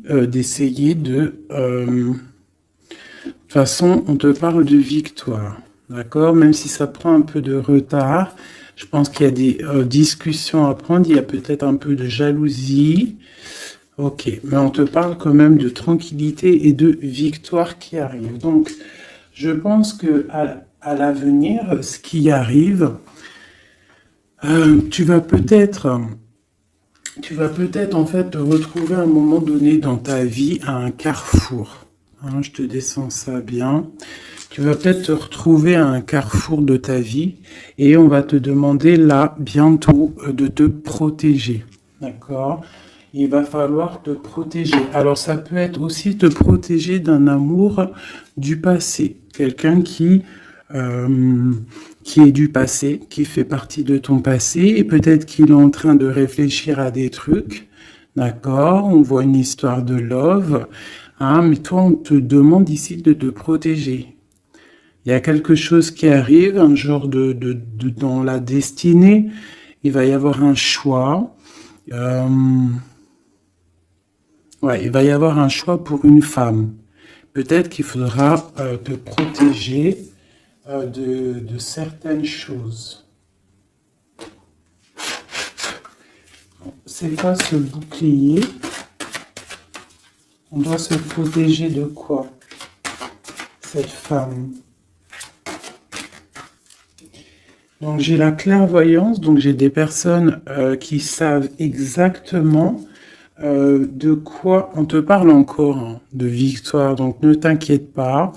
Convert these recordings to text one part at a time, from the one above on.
d'essayer de toute façon, on te parle de victoire, d'accord? Même si ça prend un peu de retard, je pense qu'il y a des discussions à prendre, il y a peut-être un peu de jalousie. Ok, mais on te parle quand même de tranquillité et de victoire qui arrive. Donc, je pense que à l'avenir, ce qui arrive, tu vas peut-être, en fait te retrouver à un moment donné dans ta vie à un carrefour. Hein, je te descends ça bien. Tu vas peut-être te retrouver à un carrefour de ta vie et on va te demander là bientôt de te protéger. D'accord? Il va falloir te protéger. Alors ça peut être aussi te protéger d'un amour du passé. Quelqu'un qui est du passé, qui fait partie de ton passé et peut-être qu'il est en train de réfléchir à des trucs. D'accord? On voit une histoire de love. Hein, mais toi, on te demande ici de te protéger. Il y a quelque chose qui arrive, un genre dans la destinée. Il va y avoir un choix. Euh, ouais, il va y avoir un choix pour une femme. Peut-être qu'il faudra te protéger de certaines choses. C'est quoi ce bouclier? On doit se protéger de quoi, cette femme? Donc j'ai la clairvoyance, donc j'ai des personnes qui savent exactement de quoi on te parle encore, hein, de victoire. Donc ne t'inquiète pas,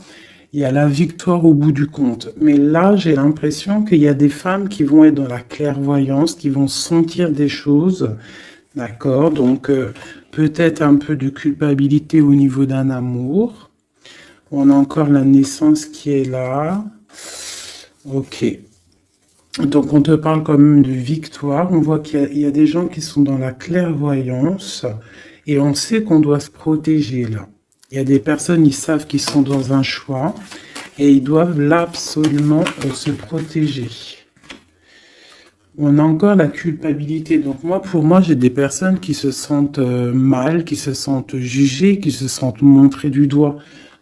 il y a la victoire au bout du compte. Mais là, j'ai l'impression qu'il y a des femmes qui vont être dans la clairvoyance, qui vont sentir des choses, d'accord? Donc peut-être un peu de culpabilité au niveau d'un amour. On a encore la naissance qui est là. Ok. Donc, on te parle quand même de victoire. On voit qu'il y a des gens qui sont dans la clairvoyance et on sait qu'on doit se protéger là. Il y a des personnes, ils savent qu'ils sont dans un choix et ils doivent là absolument se protéger. On a encore la culpabilité. Donc, pour moi, j'ai des personnes qui se sentent mal, qui se sentent jugées, qui se sentent montrées du doigt.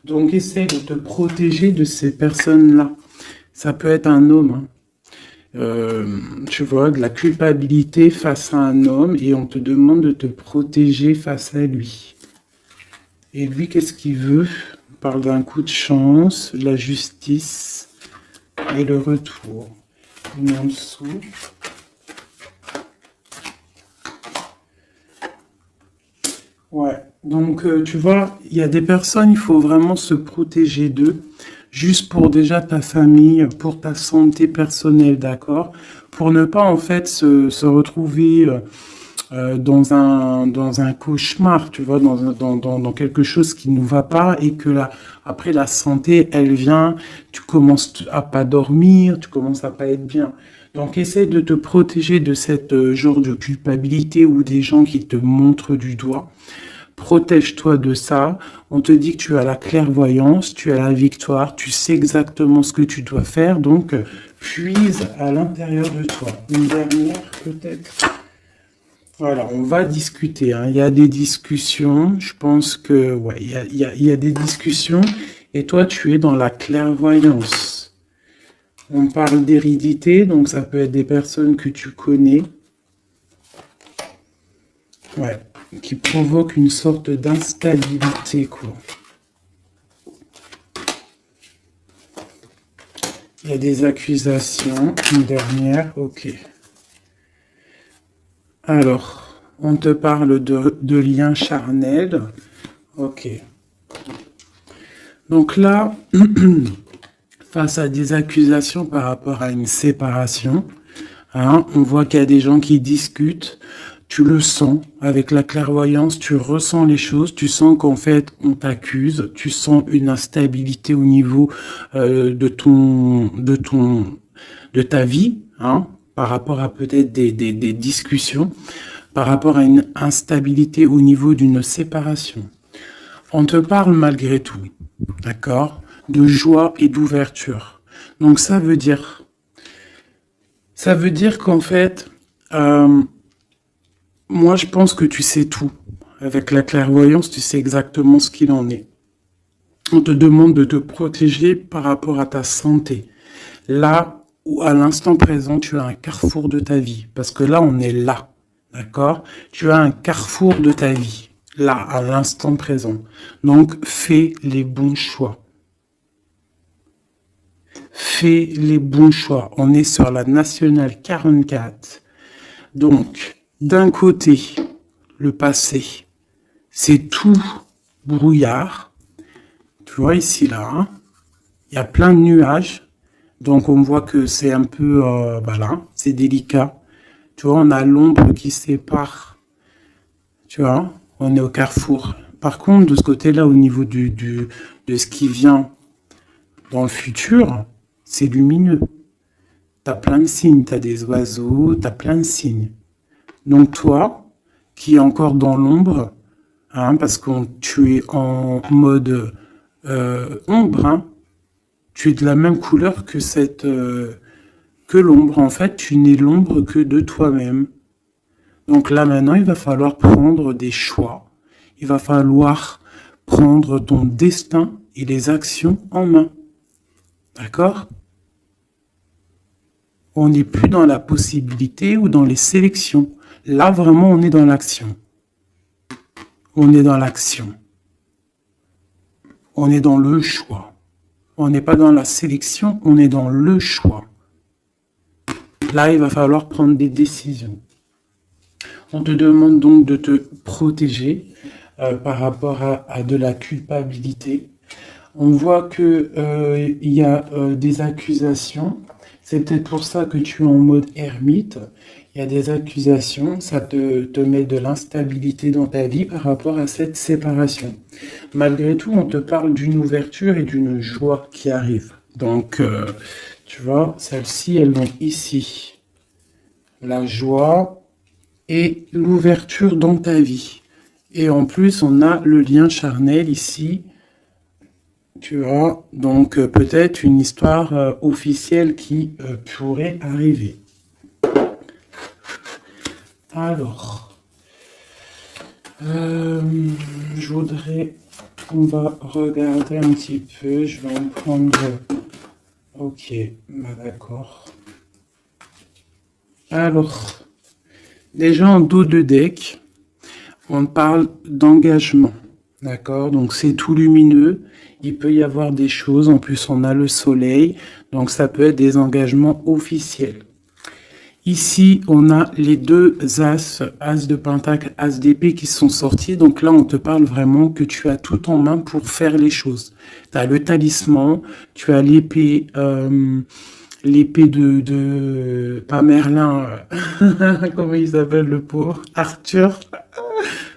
Donc, essaye de te protéger de ces personnes-là. Ça peut être un homme, hein. Tu vois, de la culpabilité face à un homme et on te demande de te protéger face à lui. Et lui, qu'est-ce qu'il veut? On parle d'un coup de chance, la justice et le retour. Une en dessous. Ouais, donc tu vois, il y a des personnes, il faut vraiment se protéger d'eux. Juste pour déjà ta famille, pour ta santé personnelle, d'accord? Pour ne pas en fait se retrouver dans un cauchemar, tu vois, dans quelque chose qui ne va pas et que là, après la santé, elle vient, tu commences à pas dormir, tu commences à pas être bien. Donc essaie de te protéger de cette genre de culpabilité ou des gens qui te montrent du doigt. Protège-toi de ça. On te dit que tu as la clairvoyance, tu as la victoire, tu sais exactement ce que tu dois faire. Donc, puise à l'intérieur de toi. Une dernière, peut-être. Voilà, on va discuter, hein. Il y a des discussions. Je pense que, ouais, il y a des discussions. Et toi, tu es dans la clairvoyance. On parle d'hérédité, donc ça peut être des personnes que tu connais. Ouais, qui provoque une sorte d'instabilité, quoi. Il y a des accusations, une dernière, ok. Alors, on te parle de liens charnels, ok. Donc là, face à des accusations par rapport à une séparation, hein, on voit qu'il y a des gens qui discutent. Tu le sens avec la clairvoyance, tu ressens les choses, tu sens qu'en fait on t'accuse, tu sens une instabilité au niveau de ta vie, hein, par rapport à peut-être des discussions, par rapport à une instabilité au niveau d'une séparation. On te parle malgré tout, d'accord, de joie et d'ouverture. Donc ça veut dire qu'en fait moi, je pense que tu sais tout. Avec la clairvoyance, tu sais exactement ce qu'il en est. On te demande de te protéger par rapport à ta santé. Là où à l'instant présent, tu as un carrefour de ta vie. Parce que là, on est là. D'accord? Tu as un carrefour de ta vie. Là, à l'instant présent. Donc, fais les bons choix. Fais les bons choix. On est sur la nationale 44. Donc, d'un côté, le passé, c'est tout brouillard. Tu vois ici, là, hein, il y a plein de nuages. Donc, on voit que c'est un peu, voilà, c'est délicat. Tu vois, on a l'ombre qui sépare. Tu vois, on est au carrefour. Par contre, de ce côté-là, au niveau de ce qui vient dans le futur, c'est lumineux. Tu as plein de signes, tu as des oiseaux, tu as plein de signes. Donc toi, qui es encore dans l'ombre, hein, parce que tu es en mode ombre, hein, tu es de la même couleur que que l'ombre. En fait, tu n'es l'ombre que de toi-même. Donc là maintenant, il va falloir prendre des choix. Il va falloir prendre ton destin et les actions en main. D'accord? On n'est plus dans la possibilité ou dans les sélections. Là, vraiment, on est dans l'action. On est dans l'action. On est dans le choix. On n'est pas dans la sélection, on est dans le choix. Là, il va falloir prendre des décisions. On te demande donc de te protéger par rapport à de la culpabilité. On voit que il y a des accusations. C'est peut-être pour ça que tu es en mode ermite. Il y a des accusations, ça te met de l'instabilité dans ta vie par rapport à cette séparation. Malgré tout, on te parle d'une ouverture et d'une joie qui arrive. Donc, tu vois, celles-ci, elles vont ici. La joie et l'ouverture dans ta vie. Et en plus, on a le lien charnel ici. Tu vois, donc peut-être une histoire officielle qui pourrait arriver. Alors, je voudrais, on va regarder un petit peu, je vais en prendre, ok, bah d'accord. Alors, déjà en dos de deck, on parle d'engagement, d'accord? Donc c'est tout lumineux, il peut y avoir des choses, en plus on a le soleil, donc ça peut être des engagements officiels. Ici, on a les deux as, as de pentacle, as d'épée qui sont sortis. Donc là, on te parle vraiment que tu as tout en main pour faire les choses. Tu as le talisman, tu as l'épée, l'épée pas Merlin, comment il s'appelle le pauvre? Arthur.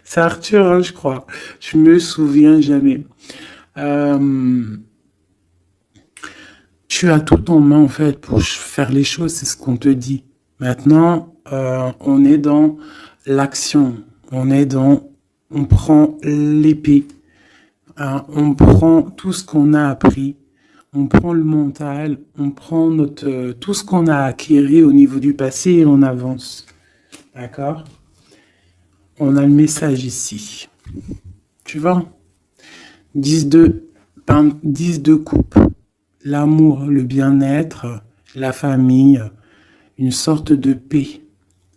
C'est Arthur, hein, je crois. Je me souviens jamais. Tu as tout en main, en fait, pour faire les choses, c'est ce qu'on te dit. Maintenant, on est dans l'action. On prend l'épée. Hein, on prend tout ce qu'on a appris. On prend le mental. On prend tout ce qu'on a acquis au niveau du passé et on avance. D'accord? On a le message ici. Tu vois? 10 de coupe. L'amour, le bien-être, la famille, une sorte de paix,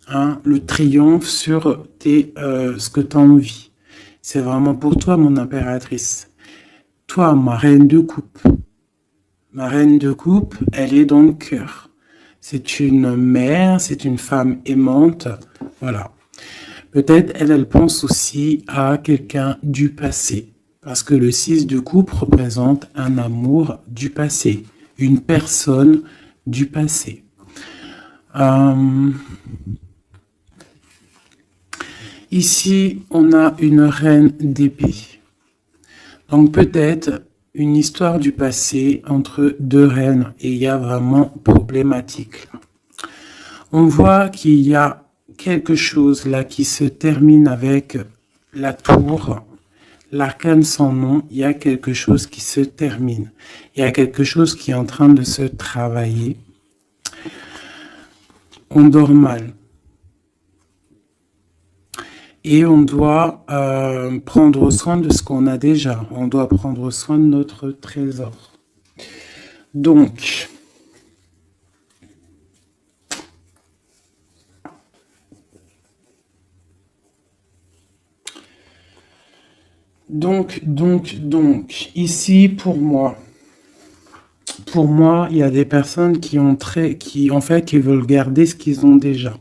hein, le triomphe sur ce que tu as envie. C'est vraiment pour toi, mon impératrice. Toi, ma reine de coupe. Ma reine de coupe, elle est dans le cœur. C'est une mère, c'est une femme aimante. Voilà. Peut-être elle pense aussi à quelqu'un du passé. Parce que le 6 de coupe représente un amour du passé. Une personne du passé. Ici, on a une reine d'épée. Donc peut-être une histoire du passé entre deux reines et il y a vraiment problématique. On voit qu'il y a quelque chose là qui se termine avec la tour, l'arcane sans nom, il y a quelque chose qui se termine. Il y a quelque chose qui est en train de se travailler. On dort mal. Et on doit prendre soin de ce qu'on a déjà. On doit prendre soin de notre trésor. Donc, ici pour moi, il y a des personnes qui en fait, qui veulent garder ce qu'ils ont déjà.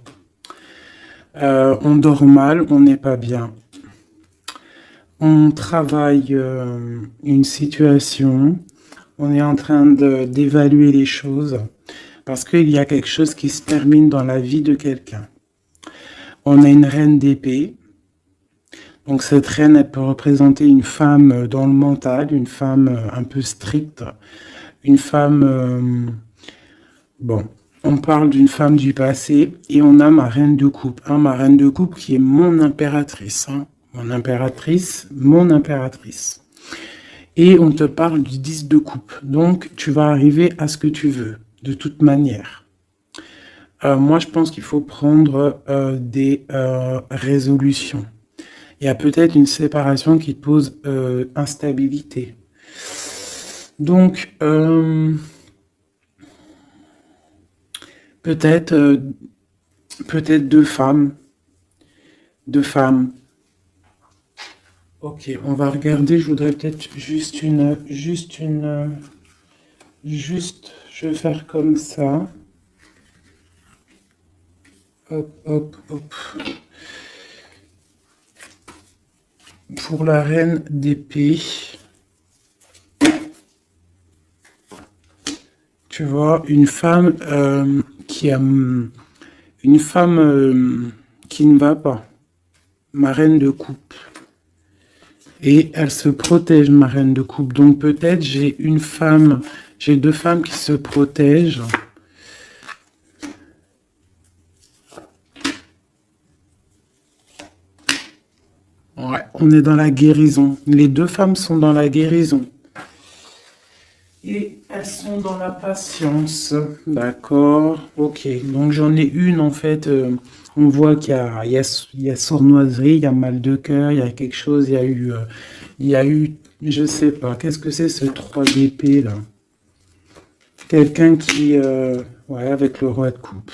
On dort mal, on n'est pas bien. On travaille une situation, on est en train d'évaluer les choses parce qu'il y a quelque chose qui se termine dans la vie de quelqu'un. On a une reine d'épée. Donc cette reine, elle peut représenter une femme dans le mental, une femme un peu stricte, une femme... bon, on parle d'une femme du passé et on a ma reine de coupe. Hein, ma reine de coupe qui est mon impératrice. Hein, mon impératrice. Et on te parle du 10 de coupe. Donc tu vas arriver à ce que tu veux, de toute manière. Moi, je pense qu'il faut prendre des résolutions. Il y a peut-être une séparation qui te pose instabilité. Donc, peut-être deux femmes. Deux femmes. Ok, on va regarder. Je voudrais peut-être je vais faire comme ça. Hop, hop, hop. Pour la reine d'épée, tu vois, une femme qui ne va pas, ma reine de coupe. Et elle se protège, ma reine de coupe. Donc peut-être j'ai deux femmes qui se protègent. Ouais, on est dans la guérison. Les deux femmes sont dans la guérison. Et elles sont dans la patience. D'accord. Ok. Donc j'en ai une en fait. On voit qu'il y a sournoiserie, il y a mal de cœur, il y a quelque chose, il y a eu, je sais pas. Qu'est-ce que c'est ce 3 d'épée là? Quelqu'un qui, ouais, avec le roi de coupe.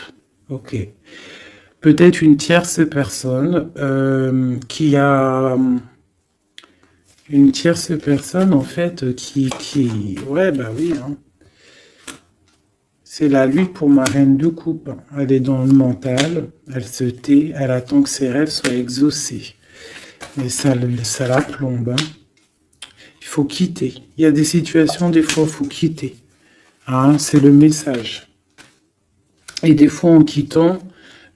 Ok. Peut-être une tierce personne qui a une tierce personne en fait ouais bah oui hein. C'est la lutte pour ma reine de coupe. Elle est dans le mental, elle se tait, elle attend que ses rêves soient exaucés. Et ça la plombe. Hein. Il faut quitter. Il y a des situations, des fois, il faut quitter. Hein, c'est le message. Et des fois, en quittant,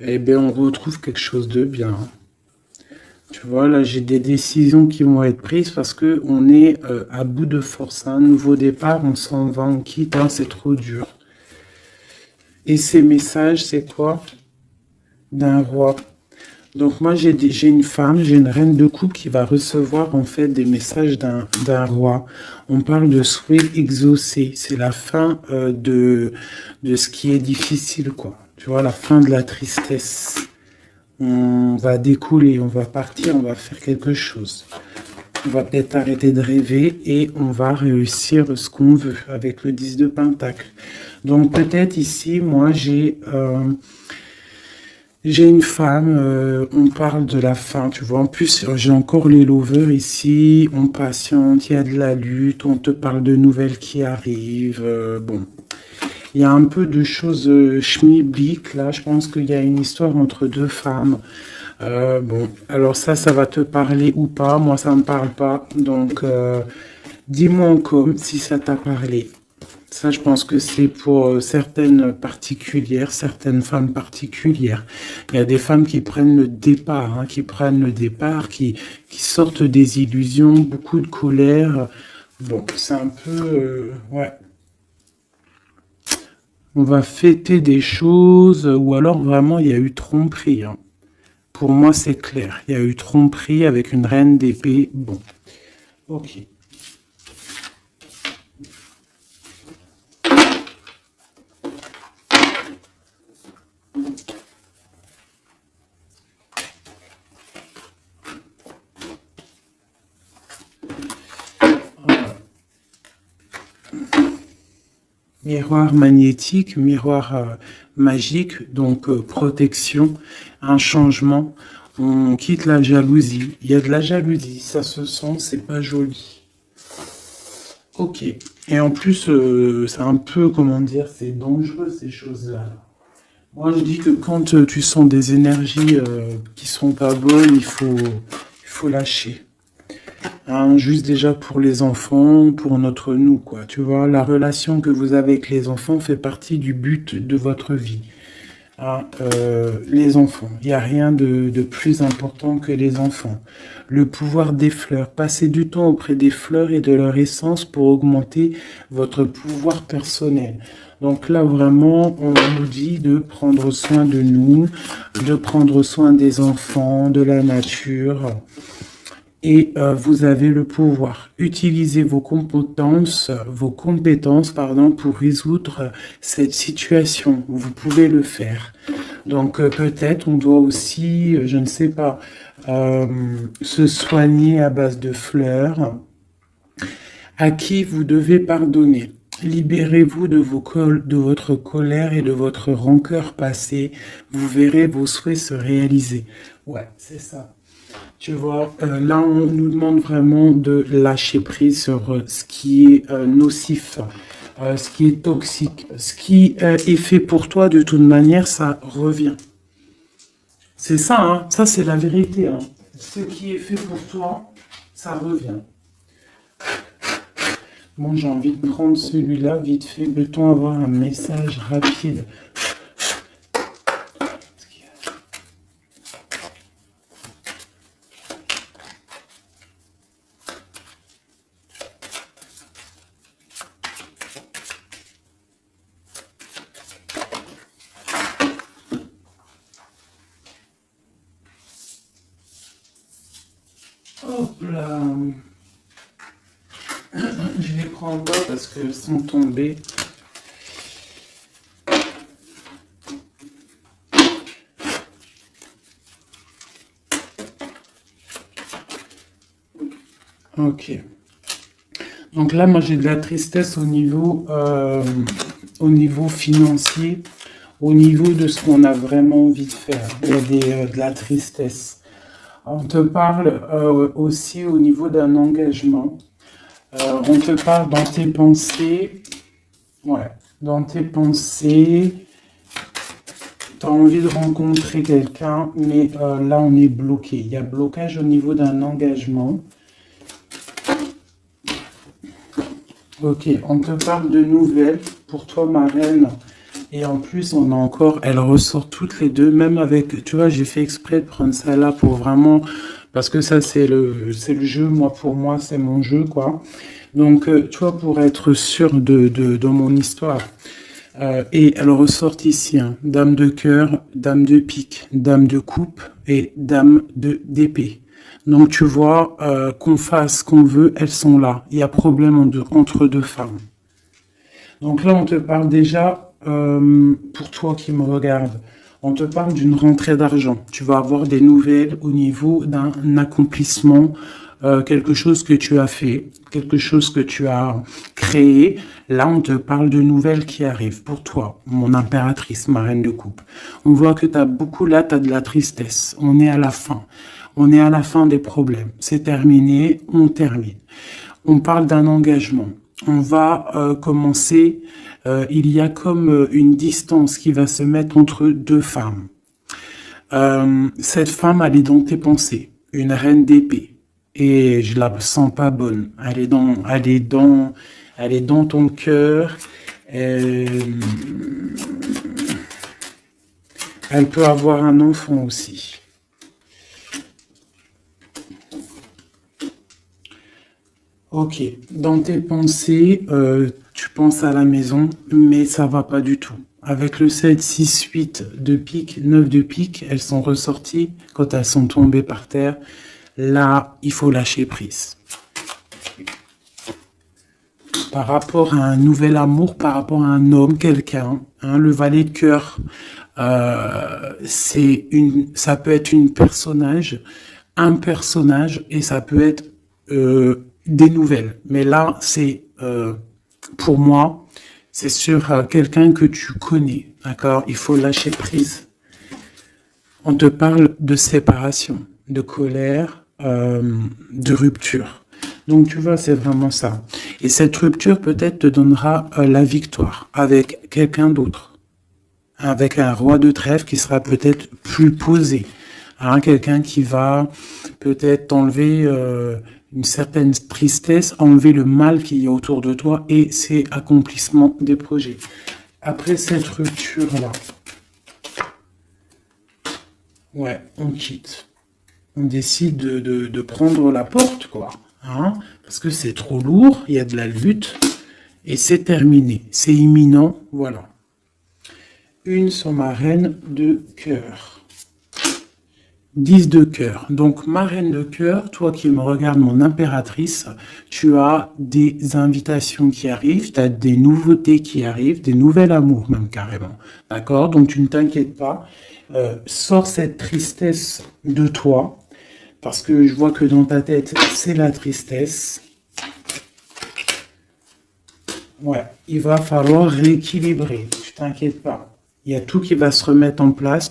eh bien, on retrouve quelque chose de bien. Tu vois, là, j'ai des décisions qui vont être prises parce que on est à bout de force. Un nouveau départ, on s'en va, on quitte, hein, c'est trop dur. Et ces messages, c'est quoi? D'un roi. Donc moi, j'ai une femme, j'ai une reine de coupe qui va recevoir en fait des messages d'un roi. On parle de souhait exaucé. C'est la fin de ce qui est difficile, quoi. Tu vois, la fin de la tristesse. On va découler, on va partir, on va faire quelque chose. On va peut-être arrêter de rêver et on va réussir ce qu'on veut avec le 10 de Pentacle. Donc peut-être ici, moi, j'ai une femme, on parle de la fin, tu vois. En plus, j'ai encore les lovers ici, on patiente, il y a de la lutte, on te parle de nouvelles qui arrivent. Bon, il y a un peu de choses schmilblick, là. Je pense qu'il y a une histoire entre deux femmes. Bon, alors ça va te parler ou pas. Moi, ça me parle pas. Donc, dis-moi en com si ça t'a parlé. Ça, je pense que c'est pour certaines particulières, certaines femmes particulières. Il y a des femmes qui prennent le départ, hein, qui sortent des illusions, beaucoup de colère. Bon, c'est un peu... ouais. On va fêter des choses, ou alors vraiment, il y a eu tromperie. Hein. Pour moi, c'est clair. Il y a eu tromperie avec une reine d'épée. Bon, ok. Miroir magnétique, miroir magique, donc protection, un changement. On quitte la jalousie. Il y a de la jalousie, ça se sent, c'est pas joli. Ok. Et en plus, c'est un peu, comment dire, c'est dangereux ces choses-là. Moi, je dis que quand tu sens des énergies qui sont pas bonnes, il faut lâcher. Hein, juste déjà pour les enfants, pour notre nous, quoi. Tu vois, la relation que vous avez avec les enfants fait partie du but de votre vie. Hein, les enfants, il n'y a rien de plus important que les enfants. Le pouvoir des fleurs, passez du temps auprès des fleurs et de leur essence pour augmenter votre pouvoir personnel. Donc là, vraiment, on nous dit de prendre soin de nous, de prendre soin des enfants, de la nature. Et vous avez le pouvoir. Utilisez vos compétences, pardon, pour résoudre cette situation. Vous pouvez le faire. Donc peut-être on doit aussi, je ne sais pas, se soigner à base de fleurs. À qui vous devez pardonner. Libérez-vous de votre colère et de votre rancœur passée. Vous verrez vos souhaits se réaliser. Ouais, c'est ça. Tu vois, là, on nous demande vraiment de lâcher prise sur ce qui est nocif, ce qui est toxique. Ce qui est fait pour toi, de toute manière, ça revient. C'est ça, hein. Ça, c'est la vérité, hein. Ce qui est fait pour toi, ça revient. Bon, j'ai envie de prendre celui-là, vite fait. Peut-on avoir un message rapide? Hop là. Je les prends pas parce qu'elles sont tombées. Ok. Donc là, moi, j'ai de la tristesse au niveau financier, au niveau de ce qu'on a vraiment envie de faire. Il y a de la tristesse. On te parle aussi au niveau d'un engagement. On te parle dans tes pensées. Ouais, dans tes pensées. Tu as envie de rencontrer quelqu'un, mais là, on est bloqué. Il y a blocage au niveau d'un engagement. Ok, on te parle de nouvelles pour toi, ma reine. Et en plus, on a encore, elles ressortent toutes les deux, même avec, tu vois, j'ai fait exprès de prendre ça là pour vraiment, parce que ça, c'est le jeu, moi, pour moi, c'est mon jeu, quoi. Donc, tu vois, pour être sûr de mon histoire. Et elles ressortent ici, hein. Dame de cœur, dame de pique, dame de coupe et dame d'épée. Donc tu vois, qu'on fasse ce qu'on veut, elles sont là. Il y a problème entre deux femmes. Donc là, on te parle déjà, pour toi qui me regarde, on te parle d'une rentrée d'argent. Tu vas avoir des nouvelles au niveau d'un accomplissement, quelque chose que tu as fait, quelque chose que tu as créé. Là, on te parle de nouvelles qui arrivent pour toi, mon impératrice, ma reine de coupe. On voit que tu as beaucoup là, tu as de la tristesse. On est à la fin. On est à la fin des problèmes. C'est terminé, on termine. On parle d'un engagement. On va commencer, il y a comme une distance qui va se mettre entre deux femmes. Cette femme, elle est dans tes pensées, une reine d'épée. Et je la sens pas bonne. Elle est dans ton cœur. Elle peut avoir un enfant aussi. Ok, dans tes pensées, tu penses à la maison, mais ça va pas du tout. Avec le 7, 6, 8 de pique, 9 de pique, elles sont ressorties quand elles sont tombées par terre. Là, il faut lâcher prise. Par rapport à un nouvel amour, par rapport à un homme, quelqu'un, hein, le valet de cœur, ça peut être un personnage, et ça peut être des nouvelles. Mais là, pour moi, c'est sur quelqu'un que tu connais, d'accord? Il faut lâcher prise. On te parle de séparation, de colère, de rupture. Donc tu vois, c'est vraiment ça. Et cette rupture peut-être te donnera la victoire avec quelqu'un d'autre, avec un roi de trèfle qui sera peut-être plus posé, hein, quelqu'un qui va peut-être t'enlever une certaine tristesse, enlever le mal qu'il y a autour de toi et c'est accomplissement des projets. Après cette rupture-là, ouais, on quitte. On décide de prendre la porte, quoi. Hein, parce que c'est trop lourd, il y a de la lutte, et c'est terminé. C'est imminent, voilà. Une sur ma reine de cœur. 10 de cœur. Donc, ma reine de cœur, toi qui me regardes, mon impératrice, tu as des invitations qui arrivent, tu as des nouveautés qui arrivent, des nouveaux amours même carrément. D'accord? Donc, tu ne t'inquiètes pas. Sors cette tristesse de toi, parce que je vois que dans ta tête, c'est la tristesse. Ouais, il va falloir rééquilibrer, tu t'inquiètes pas. Il y a tout qui va se remettre en place.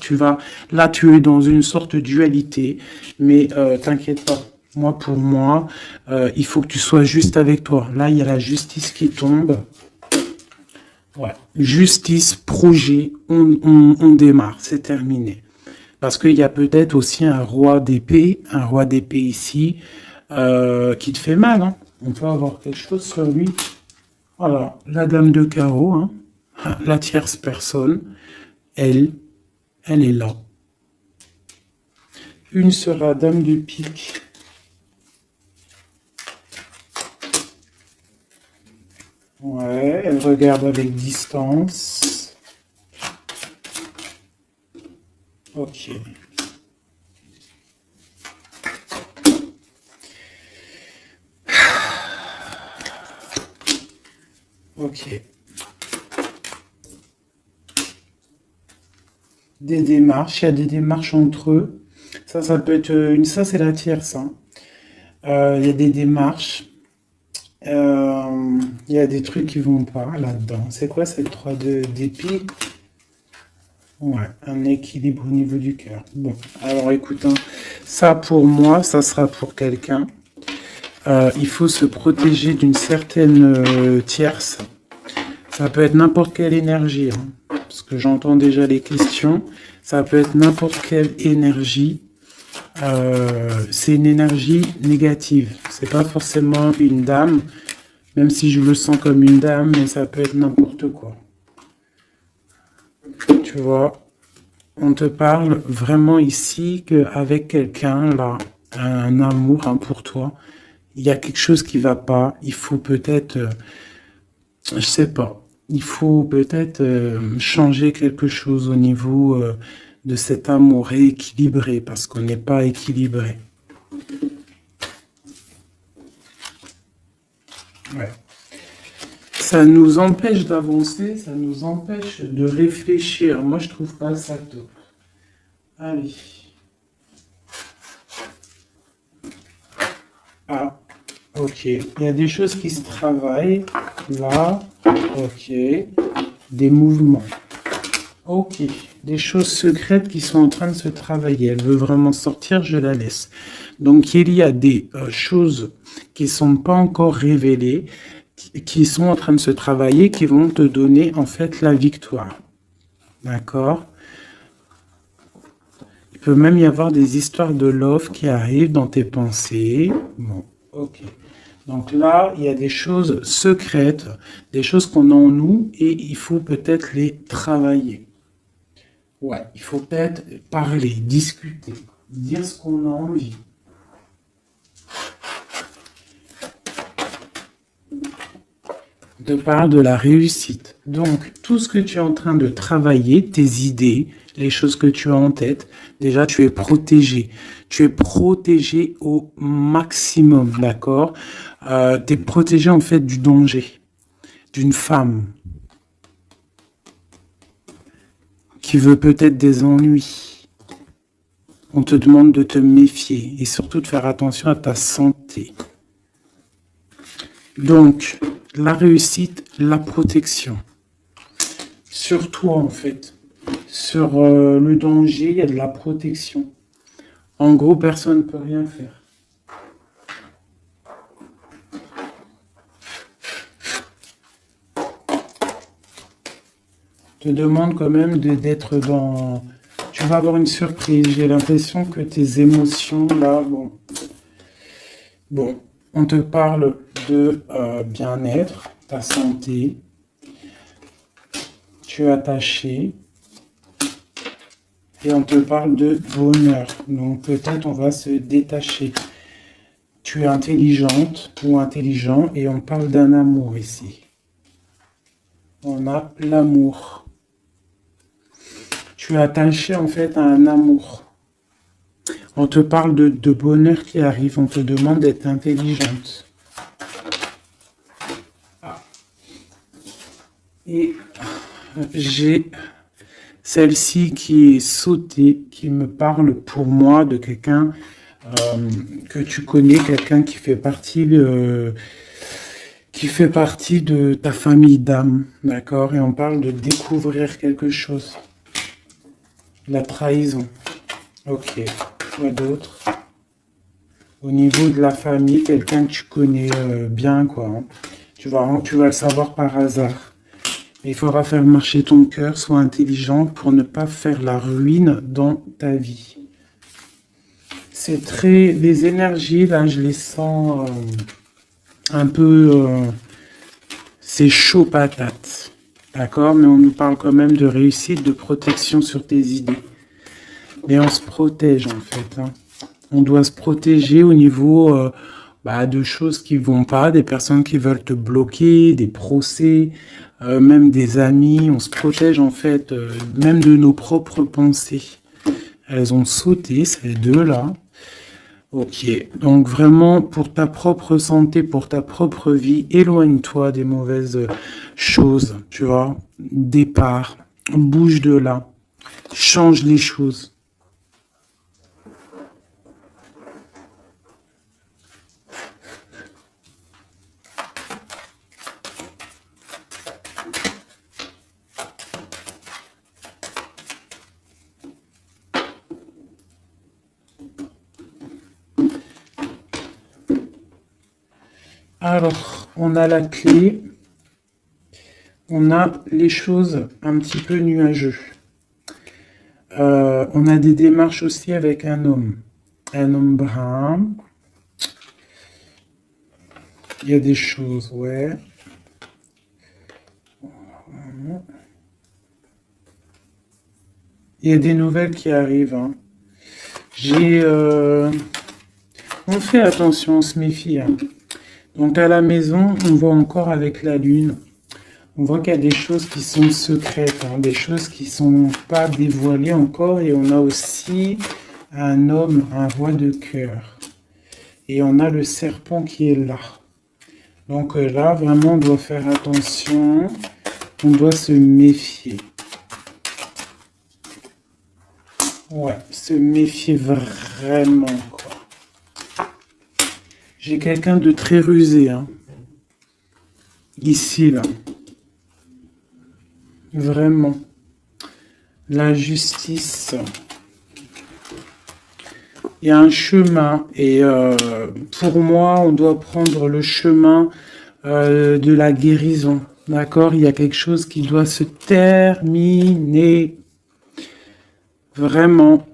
Là, tu es dans une sorte de dualité, mais t'inquiète pas. Pour moi, il faut que tu sois juste avec toi. Là, il y a la justice qui tombe. Ouais, justice, projet, on démarre, c'est terminé. Parce qu'il y a peut-être aussi un roi d'épée ici, qui te fait mal. Hein. On peut avoir quelque chose sur lui. Voilà, la dame de carreau, hein. La tierce personne, elle est là. Une sera dame de pique. Ouais, elle regarde avec distance. Ok. Ok. Des démarches, il y a des démarches entre eux. Ça peut être ça c'est la tierce. Hein. Il y a des démarches. Il y a des trucs qui vont pas là-dedans. C'est quoi cette 3 d'épée? Ouais, un équilibre au niveau du cœur. Bon, alors écoute, hein, ça pour moi, ça sera pour quelqu'un. Il faut se protéger d'une certaine tierce. Ça peut être n'importe quelle énergie, hein, parce que j'entends déjà les questions. Ça peut être n'importe quelle énergie. C'est une énergie négative. C'est pas forcément une dame, même si je le sens comme une dame, mais ça peut être n'importe quoi. Tu vois, on te parle vraiment ici qu'avec quelqu'un, là, un amour hein, pour toi, il y a quelque chose qui va pas. Il faut peut-être, je sais pas, il faut peut-être changer quelque chose au niveau de cet amour rééquilibré, parce qu'on n'est pas équilibré. Ouais. Ça nous empêche d'avancer, ça nous empêche de réfléchir. Moi, je trouve pas ça top. Allez. Ah, ok. Il y a des choses qui se travaillent. Là, ok. Des mouvements. Ok. Des choses secrètes qui sont en train de se travailler. Elle veut vraiment sortir, je la laisse. Donc, il y a des choses qui ne sont pas encore révélées, qui sont en train de se travailler, qui vont te donner en fait la victoire. D'accord? Il peut même y avoir des histoires de love qui arrivent dans tes pensées. Bon, ok. Donc là, il y a des choses secrètes, des choses qu'on a en nous et il faut peut-être les travailler. Ouais, il faut peut-être parler, discuter, dire ce qu'on a envie. Te parle de la réussite. Donc, tout ce que tu es en train de travailler, tes idées, les choses que tu as en tête, déjà, tu es protégé. Tu es protégé au maximum, d'accord? Tu es protégé, en fait, du danger d'une femme qui veut peut-être des ennuis. On te demande de te méfier et surtout de faire attention à ta santé. Donc, la réussite, la protection. Sur toi, en fait. Sur le danger, il y a de la protection. En gros, personne ne peut rien faire. Je te demande quand même d'être dans... Tu vas avoir une surprise. J'ai l'impression que tes émotions, là, bon, on te parle de bien-être, ta santé. Tu es attaché. Et on te parle de bonheur. Donc peut-être on va se détacher. Tu es intelligente ou intelligent et on parle d'un amour ici. On a l'amour. Tu es attaché en fait à un amour. On te parle de bonheur qui arrive. On te demande d'être intelligente. Et j'ai celle-ci qui est sautée, qui me parle pour moi de quelqu'un que tu connais, quelqu'un qui fait partie de ta famille d'âme, d'accord? Et on parle de découvrir quelque chose. La trahison. Ok. Quoi d'autre? Au niveau de la famille, quelqu'un que tu connais bien, quoi. Hein. Tu vas le savoir par hasard. Il faudra faire marcher ton cœur, sois intelligent pour ne pas faire la ruine dans ta vie. C'est très... Les énergies, là, je les sens un peu... c'est chaud patate. D'accord? Mais on nous parle quand même de réussite, de protection sur tes idées. Mais on se protège, en fait. Hein. On doit se protéger au niveau de choses qui vont pas, des personnes qui veulent te bloquer, des procès... même des amis, on se protège en fait, même de nos propres pensées. Elles ont sauté, ces deux-là. Ok, donc vraiment, pour ta propre santé, pour ta propre vie, éloigne-toi des mauvaises choses, tu vois. Départ, bouge de là, change les choses. Alors, on a la clé, on a les choses un petit peu nuageux. On a des démarches aussi avec un homme brun. Il y a des choses, ouais. Il y a des nouvelles qui arrivent. Hein. On fait attention, on se méfie. Hein. Donc à la maison, on voit encore avec la lune, on voit qu'il y a des choses qui sont secrètes, hein, des choses qui ne sont pas dévoilées encore. Et on a aussi un homme, un roi de cœur. Et on a le serpent qui est là. Donc là, vraiment, on doit faire attention, on doit se méfier. Ouais, se méfier vraiment, quoi. J'ai quelqu'un de très rusé, hein. Ici, là. Vraiment. La justice. Il y a un chemin. Et pour moi, on doit prendre le chemin de la guérison. D'accord? Il y a quelque chose qui doit se terminer. Vraiment.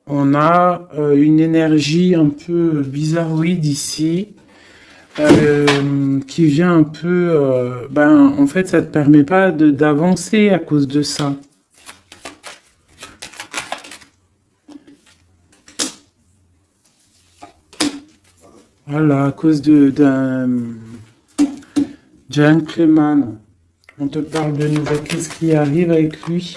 On a une énergie un peu bizarroïde ici, qui vient un peu... en fait, ça ne te permet pas d'avancer à cause de ça. Voilà, à cause d'un gentleman. On te parle de nouvelles. Qu'est-ce qui arrive avec lui ?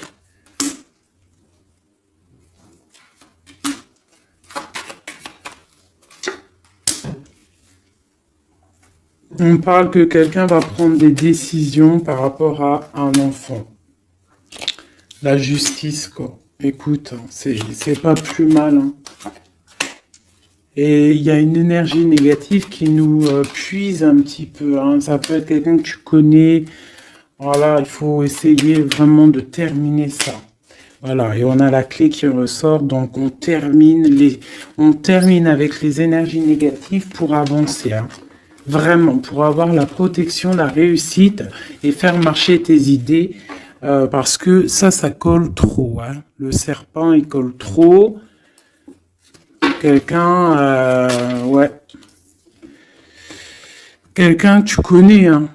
On parle que quelqu'un va prendre des décisions par rapport à un enfant. La justice, quoi. Écoute, c'est pas plus mal. Hein. Et il y a une énergie négative qui nous puise un petit peu. Hein. Ça peut être quelqu'un que tu connais, Voilà, il faut essayer vraiment de terminer ça. Voilà, et on a la clé qui ressort, donc on termine avec les énergies négatives pour avancer, hein. Vraiment, pour avoir la protection, la réussite et faire marcher tes idées, parce que ça colle trop, hein. Le serpent, il colle trop. Quelqu'un, ouais, quelqu'un que tu connais, hein.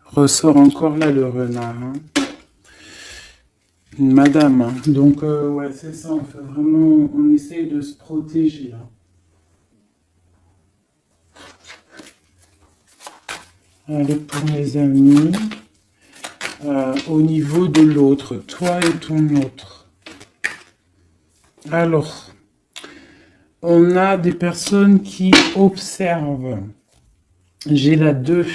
Ressort encore là le renard, hein. Une madame, hein. Donc, ouais, c'est ça, on fait vraiment, on essaye de se protéger, hein. Allez, pour mes amis, au niveau de l'autre, toi et ton autre. Alors, on a des personnes qui observent. J'ai la 2.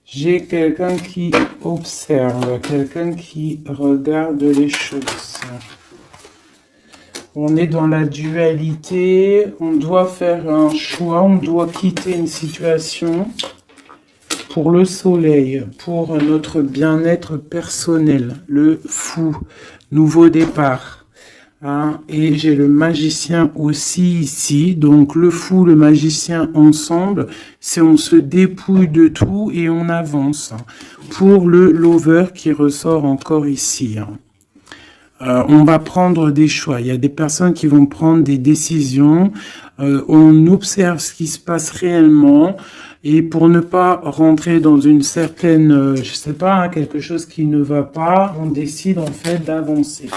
J'ai quelqu'un qui observe, quelqu'un qui regarde les choses. On est dans la dualité, on doit faire un choix, on doit quitter une situation pour le soleil, pour notre bien-être personnel, le fou, nouveau départ. Hein, et j'ai le magicien aussi ici, donc le fou, le magicien ensemble, c'est on se dépouille de tout et on avance. Pour le lover qui ressort encore ici, hein. On va prendre des choix. Il y a des personnes qui vont prendre des décisions. On observe ce qui se passe réellement. Et pour ne pas rentrer dans une certaine, je sais pas, hein, quelque chose qui ne va pas, on décide en fait d'avancer.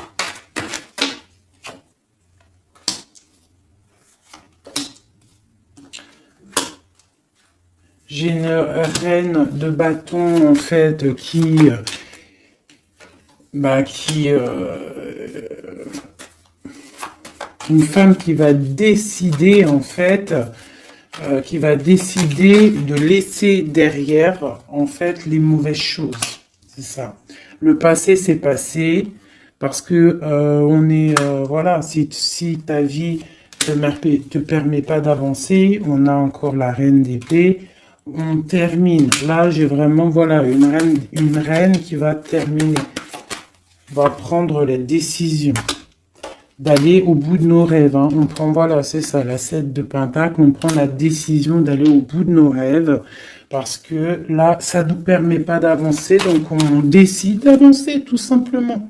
J'ai une reine de bâton en fait qui une femme qui va décider en fait, qui va décider de laisser derrière en fait les mauvaises choses. C'est ça. Le passé c'est passé parce que on est voilà, si ta vie te permet pas d'avancer, on a encore la reine d'épée. On termine. Là, j'ai vraiment voilà une reine qui va terminer, va prendre les décisions d'aller au bout de nos rêves, hein. On prend, voilà, c'est ça, la 7 de Pentacle, on prend la décision d'aller au bout de nos rêves, parce que là, ça ne nous permet pas d'avancer, donc on décide d'avancer, tout simplement.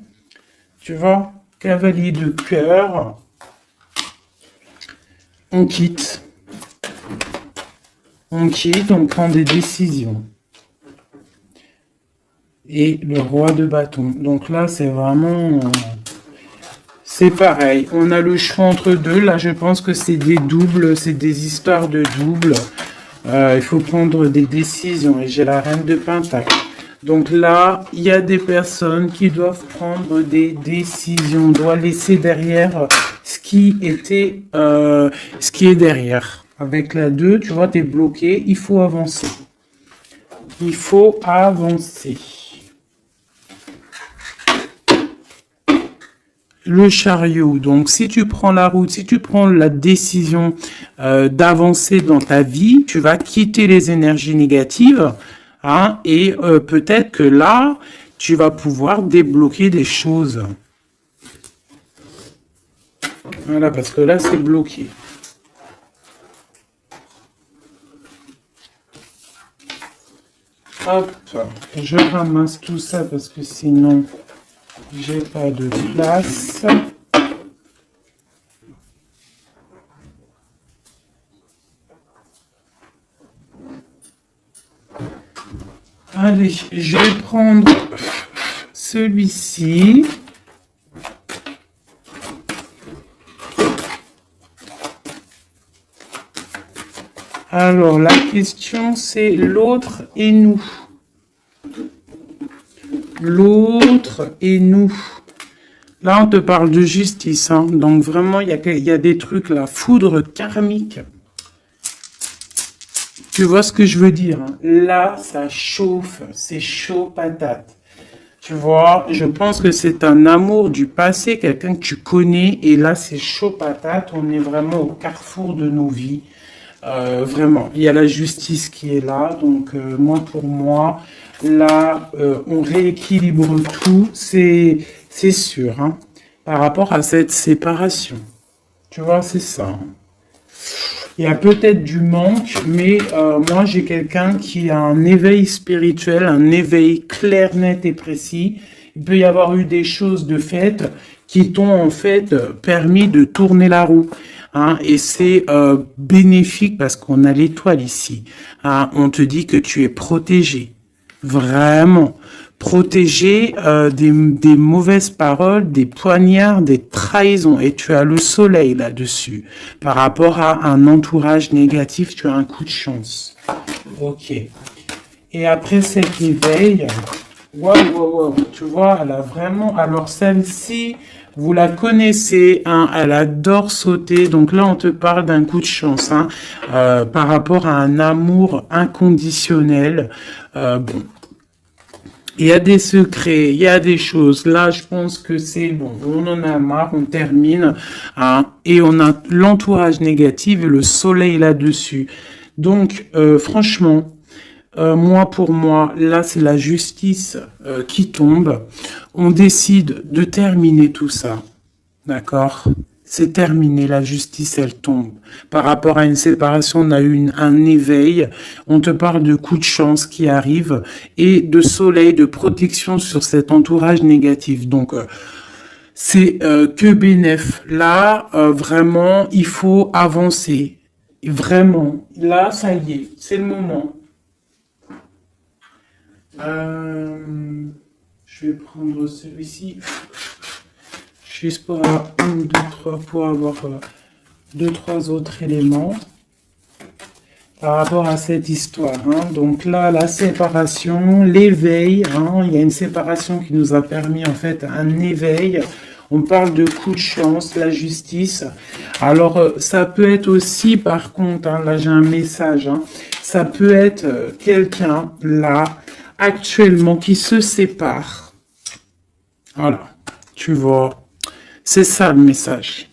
Tu vois, cavalier de cœur, on quitte. On quitte, on prend des décisions. Et le roi de bâton. Donc là, c'est vraiment... c'est pareil. On a le choix entre deux. Là, je pense que c'est des doubles. C'est des histoires de doubles. Il faut prendre des décisions. Et j'ai la reine de Pentacle. Donc là, il y a des personnes qui doivent prendre des décisions. On doit laisser derrière ce qui était... ce qui est derrière. Avec la 2, tu vois, tu es bloqué. Il faut avancer. Il faut avancer. Le chariot. Donc, si tu prends la route, si tu prends la décision d'avancer dans ta vie, tu vas quitter les énergies négatives. Hein, et peut-être que là, tu vas pouvoir débloquer des choses. Voilà, parce que là, c'est bloqué. Hop, je ramasse tout ça parce que sinon, j'ai pas de place. Allez, je vais prendre celui-ci. Alors, la question, c'est l'autre et nous. L'autre et nous. Là, on te parle de justice, hein. Donc, vraiment, il y a des trucs, la foudre karmique. Tu vois ce que je veux dire, hein? Là, ça chauffe. C'est chaud patate. Tu vois, je pense que c'est un amour du passé, quelqu'un que tu connais, et là c'est chaud patate, on est vraiment au carrefour de nos vies. Vraiment, il y a la justice qui est là, donc moi pour moi, là on rééquilibre tout, c'est sûr, hein, par rapport à cette séparation. Tu vois, c'est ça, hein. Il y a peut-être du manque, mais moi j'ai quelqu'un qui a un éveil spirituel, un éveil clair, net et précis. Il peut y avoir eu des choses de fait qui t'ont en fait permis de tourner la roue, hein, et c'est bénéfique parce qu'on a l'étoile ici, hein. On te dit que tu es protégé, vraiment protégé des mauvaises paroles, des poignards, des trahisons. Et tu as le soleil là-dessus. Par rapport à un entourage négatif, tu as un coup de chance. Ok. Et après cet éveil, waouh, tu vois, elle a vraiment... Alors celle-ci, vous la connaissez, hein, elle adore sauter. Donc là, on te parle d'un coup de chance, hein, par rapport à un amour inconditionnel. Bon, il y a des secrets, il y a des choses. Là, je pense que c'est bon. On en a marre, on termine, hein, et on a l'entourage négatif et le soleil là-dessus. Donc, franchement, moi pour moi, là, c'est la justice qui tombe. On décide de terminer tout ça. D'accord? C'est terminé, la justice, elle tombe. Par rapport à une séparation, on a eu un éveil. On te parle de coups de chance qui arrivent et de soleil, de protection sur cet entourage négatif. Donc, c'est que bénéf. Là, vraiment, il faut avancer. Vraiment. Là, ça y est, c'est le moment. Je vais prendre celui-ci. Juste pour avoir un, deux, trois, pour avoir deux, trois autres éléments par rapport à cette histoire, hein. Donc là, la séparation, l'éveil, hein, il y a une séparation qui nous a permis en fait un éveil. On parle de coup de chance, la justice. Alors, ça peut être aussi, par contre, hein, là j'ai un message, hein, ça peut être quelqu'un, là, actuellement, qui se sépare. Voilà, tu vois. C'est ça le message.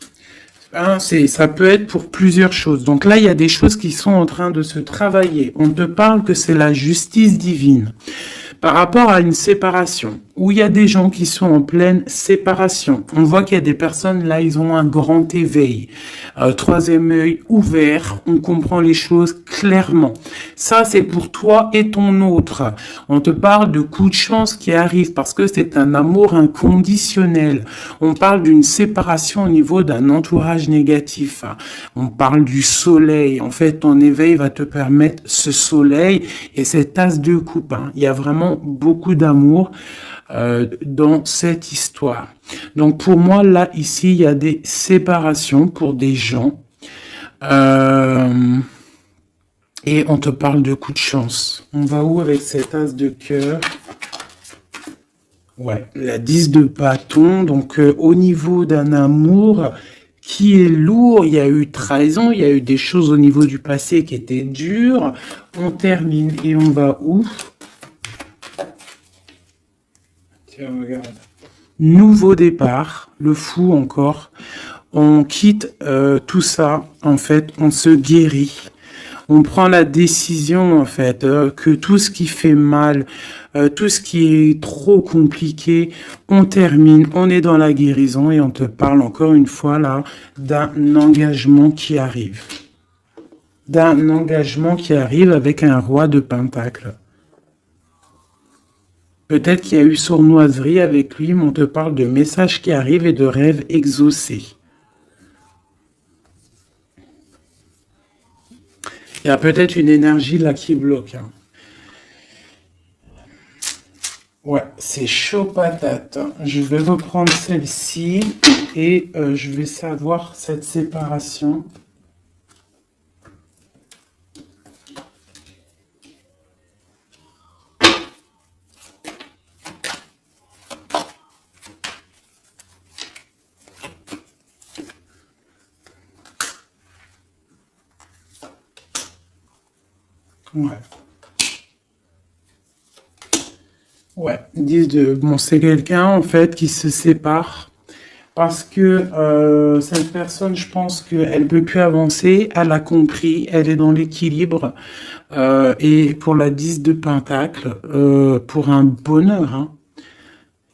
Hein, ça peut être pour plusieurs choses. Donc là, il y a des choses qui sont en train de se travailler. On te parle que c'est la justice divine. Par rapport à une séparation, où il y a des gens qui sont en pleine séparation. On voit qu'il y a des personnes, là, ils ont un grand éveil. Troisième œil ouvert, on comprend les choses clairement. Ça, c'est pour toi et ton autre. On te parle de coups de chance qui arrivent parce que c'est un amour inconditionnel. On parle d'une séparation au niveau d'un entourage négatif. On parle du soleil. En fait, ton éveil va te permettre ce soleil et cette tasse de coupe, hein. Il y a vraiment beaucoup d'amour dans cette histoire. Donc pour moi, là, ici, il y a des séparations pour des gens. Et on te parle de coup de chance. On va où avec cette as de cœur? Ouais, la 10 de bâton. Donc au niveau d'un amour qui est lourd, il y a eu trahison, il y a eu des choses au niveau du passé qui étaient dures. On termine et on va où? Tiens, regarde. Nouveau départ, le fou encore. On quitte tout ça, en fait, on se guérit. On prend la décision, en fait, que tout ce qui fait mal, tout ce qui est trop compliqué, on termine, on est dans la guérison et on te parle encore une fois là d'un engagement qui arrive. D'un engagement qui arrive avec un roi de pentacle. Peut-être qu'il y a eu sournoiserie avec lui, mais on te parle de messages qui arrivent et de rêves exaucés. Il y a peut-être une énergie là qui bloque, hein. Ouais, c'est chaud patate. Je vais reprendre celle-ci et je vais savoir cette séparation. Ouais. Ouais, 10 de... Bon, c'est quelqu'un, en fait, qui se sépare parce que cette personne, je pense qu'elle peut plus avancer, elle a compris, elle est dans l'équilibre. Et pour la 10 de Pentacle, pour un bonheur, hein.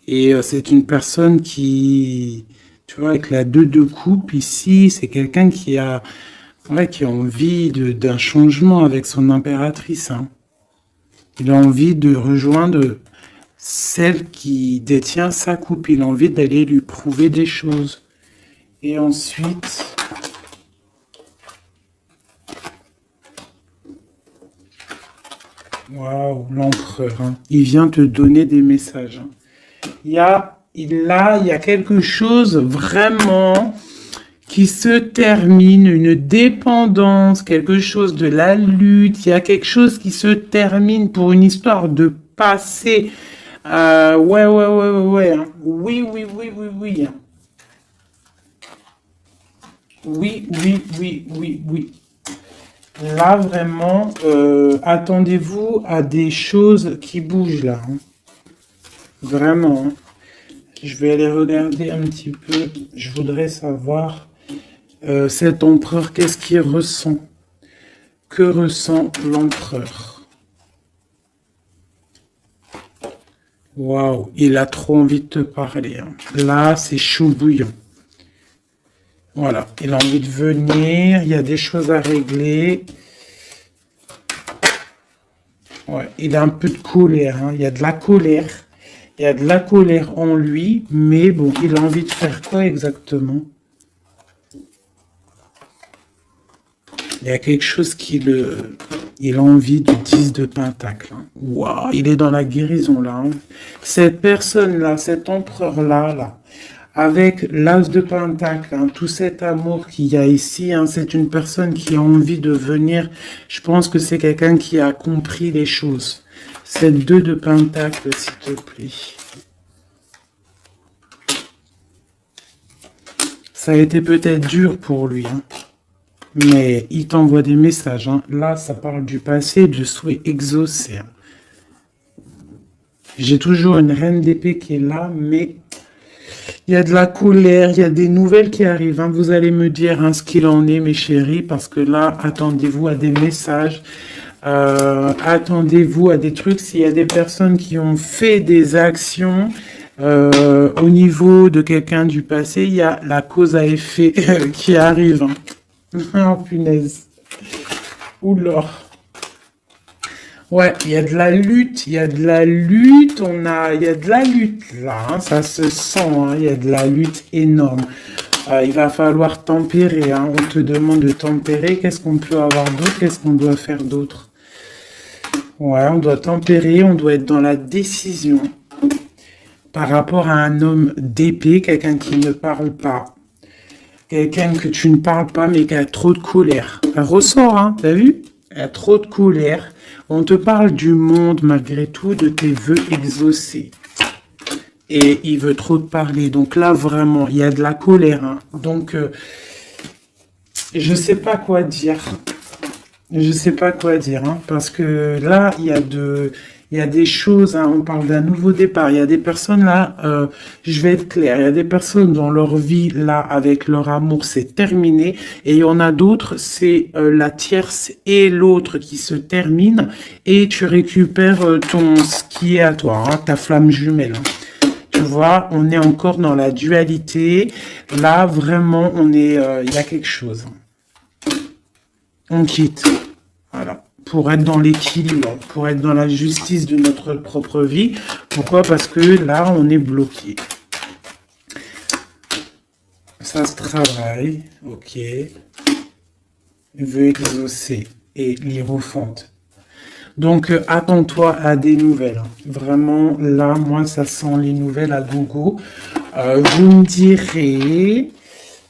Et c'est une personne qui, tu vois, avec la 2 de coupe ici, c'est quelqu'un qui a, ouais, qui a envie d'un changement avec son impératrice, hein. Il a envie de rejoindre celle qui détient sa coupe. Il a envie d'aller lui prouver des choses. Et ensuite, waouh, l'empereur, hein. Il vient te donner des messages, hein. Il y a quelque chose vraiment qui se termine, une dépendance, quelque chose de la lutte. Il y a quelque chose qui se termine pour une histoire de passé. Ouais, hein. Oui, oui, oui, oui, oui, hein. Oui, oui, oui, oui, oui. Là, vraiment, attendez-vous à des choses qui bougent là, hein. Vraiment, hein. Je vais aller regarder un petit peu. Je voudrais savoir cet empereur, qu'est-ce qu'il ressent? Que ressent l'empereur? Waouh, il a trop envie de te parler, hein. Là, c'est chaud bouillant. Voilà, il a envie de venir, il y a des choses à régler. Ouais, il a un peu de colère, hein. Il y a de la colère. Il y a de la colère en lui, mais bon, il a envie de faire quoi exactement? Il y a quelque chose qui le... Il a envie du 10 de Pentacle, hein. Waouh, il est dans la guérison là, hein. Cette personne-là, cet empereur-là, là, avec l'as de Pentacle, hein, tout cet amour qu'il y a ici, hein, c'est une personne qui a envie de venir. Je pense que c'est quelqu'un qui a compris les choses. Cette 2 de Pentacle, s'il te plaît. Ça a été peut-être dur pour lui, hein. Mais il t'envoie des messages, hein. Là, ça parle du passé, de souhait exaucé, hein. J'ai toujours une reine d'épée qui est là, mais il y a de la colère, il y a des nouvelles qui arrivent, hein. Vous allez me dire, hein, ce qu'il en est, mes chéris, parce que là, attendez-vous à des messages, attendez-vous à des trucs. S'il y a des personnes qui ont fait des actions au niveau de quelqu'un du passé, il y a la cause à effet qui arrive, hein. Oh punaise. Oula. Ouais, il y a de la lutte, il y a de la lutte, il y a de la lutte là, hein, ça se sent, hein, il y a de la lutte énorme. Il va falloir tempérer, hein, on te demande de tempérer, qu'est-ce qu'on peut avoir d'autre, qu'est-ce qu'on doit faire d'autre? Ouais, on doit tempérer, on doit être dans la décision par rapport à un homme d'épée, quelqu'un qui ne parle pas. Quelqu'un que tu ne parles pas, mais qui a trop de colère. Elle ressort, hein, t'as vu? Elle a trop de colère. On te parle du monde, malgré tout, de tes vœux exaucés. Et il veut trop te parler. Donc là, vraiment, il y a de la colère, hein. Donc, je sais pas quoi dire. Je sais pas quoi dire, hein, parce que là, il y a des choses, hein, on parle d'un nouveau départ. Il y a des personnes là, je vais être clair, il y a des personnes dans leur vie là, avec leur amour, c'est terminé, et il y en a d'autres, c'est la tierce et l'autre qui se terminent, et tu récupères ce qui est à toi, hein, ta flamme jumelle, hein. Tu vois, on est encore dans la dualité. Là, vraiment, il y a quelque chose. On quitte. Voilà. Pour être dans l'équilibre, pour être dans la justice de notre propre vie. Pourquoi? Parce que là, on est bloqué. Ça se travaille. Ok. Veut exaucer et l'hiérophante. Donc, attends-toi à des nouvelles. Vraiment, là, moi, ça sent les nouvelles à gogo. Vous me direz...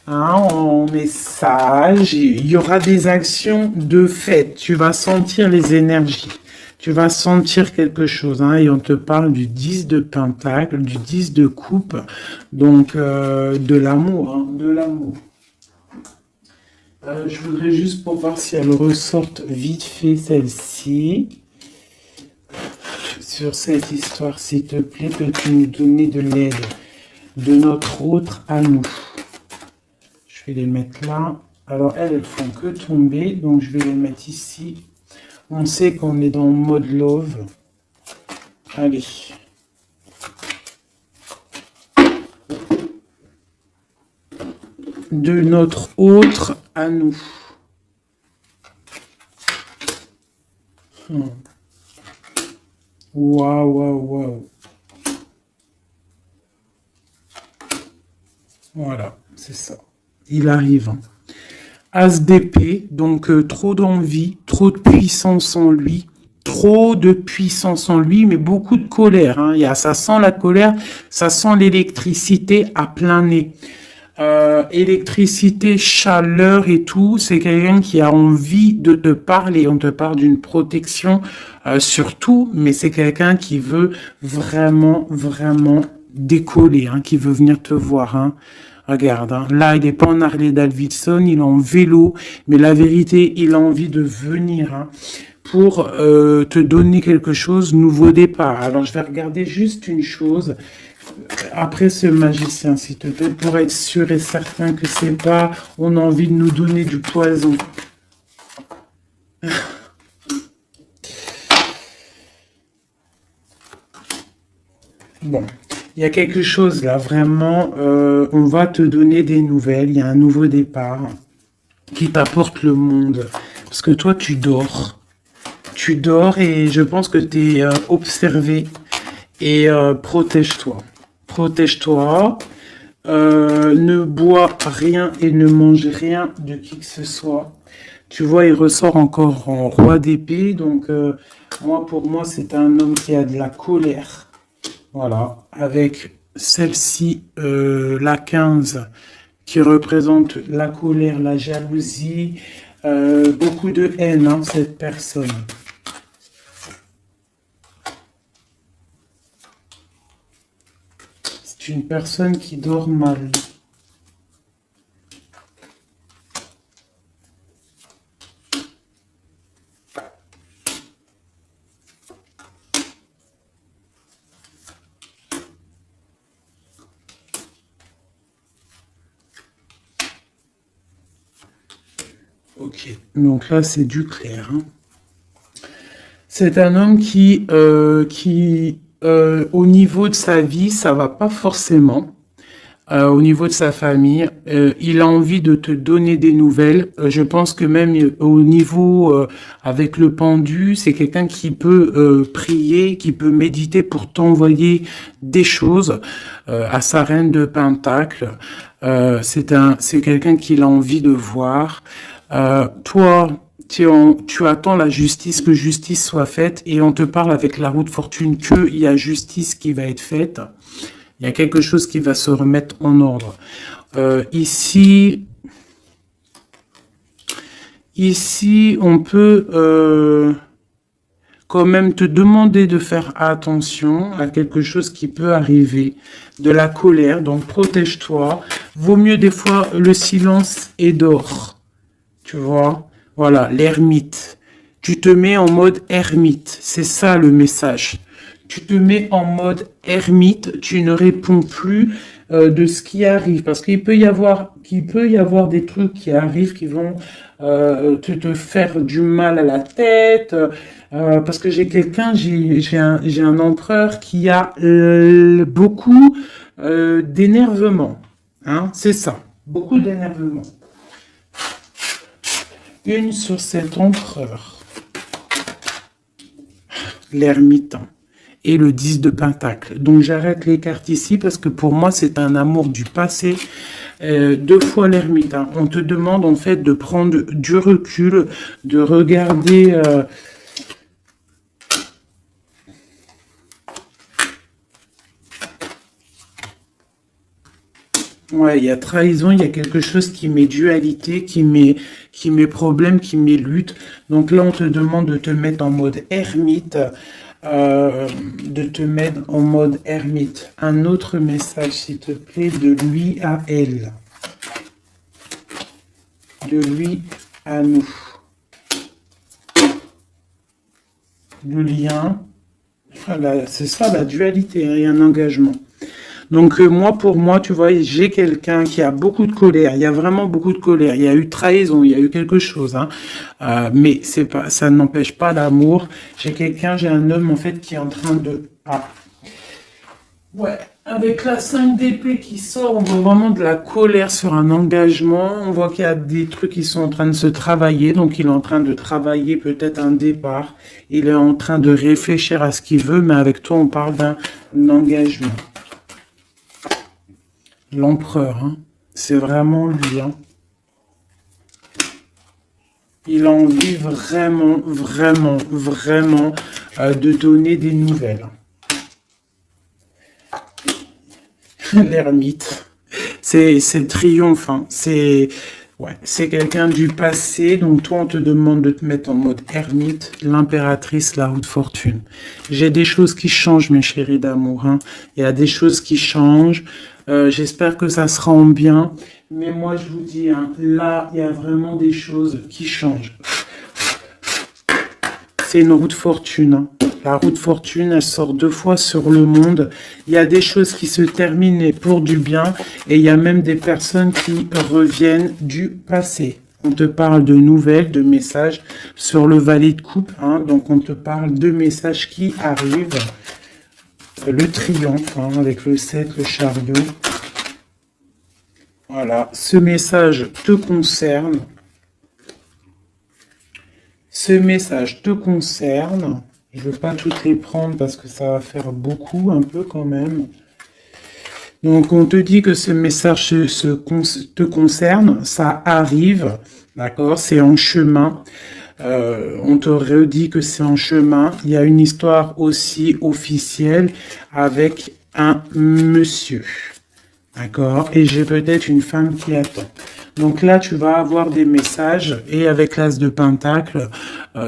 Hein, en message, il y aura des actions de fait. Tu vas sentir les énergies. Tu vas sentir quelque chose, hein, et on te parle du 10 de Pentacle, du 10 de Coupe, donc de l'amour, hein, de l'amour. Je voudrais juste pour voir si elle ressorte vite fait celle-ci. sur cette histoire, s'il te plaît, peux-tu nous donner de l'aide de notre autre à nous? Je vais les mettre là. Alors, elles font que tomber, donc je vais les mettre ici. On sait qu'on est dans mode love. Allez. De notre autre à nous. Waouh, waouh, waouh. Voilà, c'est ça. Il arrive. Hein. As d'épée, donc trop d'envie, trop de puissance en lui, trop de puissance en lui, mais beaucoup de colère. Hein. Ça sent la colère, ça sent l'électricité à plein nez. Électricité, chaleur et tout, c'est quelqu'un qui a envie de te parler. On te parle d'une protection surtout, mais c'est quelqu'un qui veut vraiment, vraiment décoller, hein, qui veut venir te voir. Hein. Regarde, hein, là, il n'est pas en Harley Davidson, il est en vélo, mais la vérité, il a envie de venir hein, pour te donner quelque chose, nouveau départ. Alors, je vais regarder juste une chose. Après ce magicien, s'il te plaît, pour être sûr et certain que c'est pas, on a envie de nous donner du poison. Bon, il y a quelque chose là, vraiment, on va te donner des nouvelles, il y a un nouveau départ qui t'apporte le monde. Parce que toi, tu dors. Tu dors et je pense que tu es observé et protège-toi. Protège-toi, ne bois rien et ne mange rien de qui que ce soit. Tu vois, il ressort encore en roi d'épée, donc pour moi, c'est un homme qui a de la colère. Voilà, avec celle-ci, la 15, qui représente la colère, la jalousie, beaucoup de haine, hein, cette personne. C'est une personne qui dort mal. Ok, donc là c'est du clair. Hein. C'est un homme qui au niveau de sa vie, ça va pas forcément. Au niveau de sa famille, il a envie de te donner des nouvelles. Je pense que même au niveau avec le pendu, c'est quelqu'un qui peut prier, qui peut méditer pour t'envoyer des choses à sa reine de Pentacle. C'est quelqu'un qu'il a envie de voir. Toi, tu attends la justice, que justice soit faite, et on te parle avec la roue de fortune qu'il y a justice qui va être faite. Il y a quelque chose qui va se remettre en ordre. Ici, on peut quand même te demander de faire attention à quelque chose qui peut arriver, de la colère, donc protège-toi. Vaut mieux des fois le silence et d'or. Tu vois, voilà, l'ermite. Tu te mets en mode ermite, c'est ça le message. Tu te mets en mode ermite, tu ne réponds plus de ce qui arrive, parce qu'il peut y avoir des trucs qui arrivent qui vont te faire du mal à la tête, parce que j'ai un empereur qui a beaucoup d'énervement, hein, c'est ça, beaucoup d'énervement. Une sur cet empereur, l'ermitant, et le 10 de Pentacle. Donc j'arrête les cartes ici parce que pour moi c'est un amour du passé. 2 fois l'ermitant. On te demande en fait de prendre du recul, de regarder... Ouais, il y a trahison, il y a quelque chose qui met dualité, qui met problème, qui met lutte. Donc là, on te demande de te mettre en mode ermite, Un autre message, s'il te plaît, de lui à elle, de lui à nous. Le lien, Voilà, c'est ça la dualité, hein, et un engagement. Donc moi, pour moi, tu vois, j'ai quelqu'un qui a beaucoup de colère. Il y a vraiment beaucoup de colère. Il y a eu trahison, il y a eu quelque chose, hein. Mais c'est pas, ça n'empêche pas l'amour. J'ai un homme en fait qui est en train de, ouais, avec la 5 d'épée qui sort, on voit vraiment de la colère sur un engagement. On voit qu'il y a des trucs qui sont en train de se travailler. Donc il est en train de travailler peut-être un départ. Il est en train de réfléchir à ce qu'il veut, mais avec toi, on parle d'un engagement. L'empereur, hein. C'est vraiment lui, hein. Il a envie vraiment, vraiment, vraiment de donner des nouvelles. L'ermite. C'est le triomphe, hein. C'est ouais, c'est quelqu'un du passé. Donc toi, on te demande de te mettre en mode ermite, l'impératrice, la roue de fortune. J'ai des choses qui changent, mes chéris d'amour, hein. Il y a des choses qui changent. J'espère que ça sera en bien. Mais moi, je vous dis, hein, là, il y a vraiment des choses qui changent. C'est une roue de fortune, hein. La roue de fortune, elle sort 2 fois sur le monde. Il y a des choses qui se terminent pour du bien et il y a même des personnes qui reviennent du passé. On te parle de nouvelles, de messages sur le valet de coupe, hein. Donc on te parle de messages qui arrivent. Le triomphe, hein, avec le 7, le chariot. Voilà, ce message te concerne. Ce message te concerne. Je ne veux pas toutes les prendre parce que ça va faire beaucoup, un peu quand même. Donc, on te dit que ce message te concerne, ça arrive, d'accord, c'est en chemin. On te redit que c'est en chemin. Il y a une histoire aussi officielle avec un monsieur, d'accord, et j'ai peut-être une femme qui attend. Donc là, tu vas avoir des messages et avec l'As de Pentacle,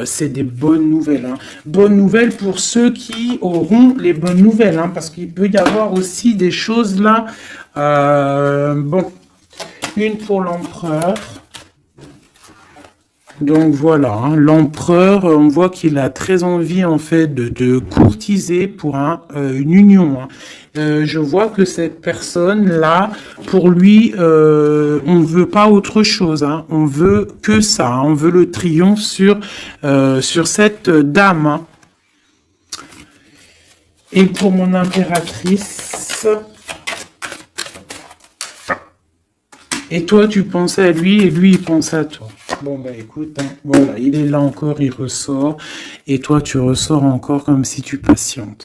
c'est des bonnes nouvelles, hein. Bonnes nouvelles pour ceux qui auront les bonnes nouvelles, hein, parce qu'il peut y avoir aussi des choses là. Bon, une pour l'empereur. Donc voilà, hein, l'empereur, on voit qu'il a très envie en fait de courtiser pour une union, hein. Je vois que cette personne-là, pour lui, on ne veut pas autre chose, hein. On veut que ça, hein. On veut le triomphe sur cette dame, hein. Et pour mon impératrice... Et toi, tu pensais à lui et lui, il pense à toi. Bon, bah écoute, hein, voilà, il est là encore, il ressort. Et toi, tu ressors encore comme si tu patientes.